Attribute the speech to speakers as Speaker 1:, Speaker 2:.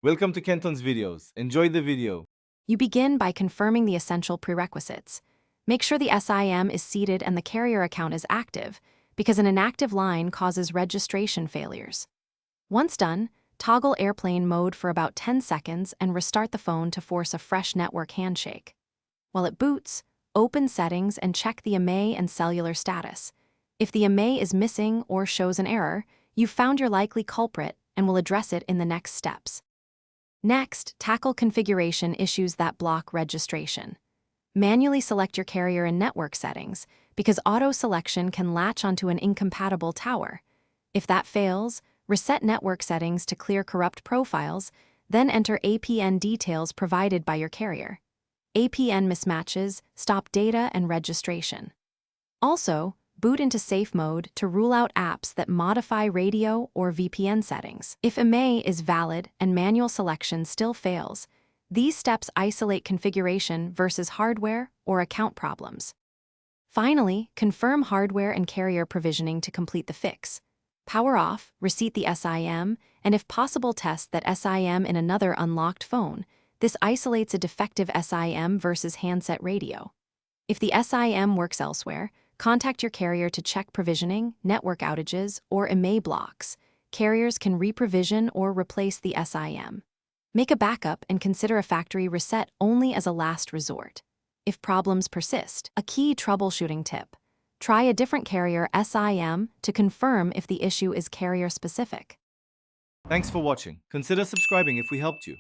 Speaker 1: Welcome to Kenton's videos. Enjoy the video.
Speaker 2: You begin by confirming the essential prerequisites. Make sure the SIM is seated and the carrier account is active, because an inactive line causes registration failures. Once done, toggle airplane mode for about 10 seconds and restart the phone to force a fresh network handshake. While it boots, open Settings and check the IMEI and cellular status. If the IMEI is missing or shows an error, you've found your likely culprit and will address it in the next steps. Next, tackle configuration issues that block registration. Manually select your carrier in network settings, because auto-selection can latch onto an incompatible tower. If that fails, reset network settings to clear corrupt profiles, then enter APN details provided by your carrier. APN mismatches stop data and registration. Also, boot into safe mode to rule out apps that modify radio or VPN settings. If IMEI is valid and manual selection still fails, these steps isolate configuration versus hardware or account problems. Finally, confirm hardware and carrier provisioning to complete the fix. Power off, reseat the SIM, and if possible test that SIM in another unlocked phone. This isolates a defective SIM versus handset radio. If the SIM works elsewhere, contact your carrier to check provisioning, network outages, or IMEI blocks. Carriers can reprovision or replace the SIM. Make a backup and consider a factory reset only as a last resort. If problems persist, a key troubleshooting tip: try a different carrier SIM to confirm if the issue is carrier-specific.
Speaker 1: Thanks for watching. Consider subscribing if we helped you.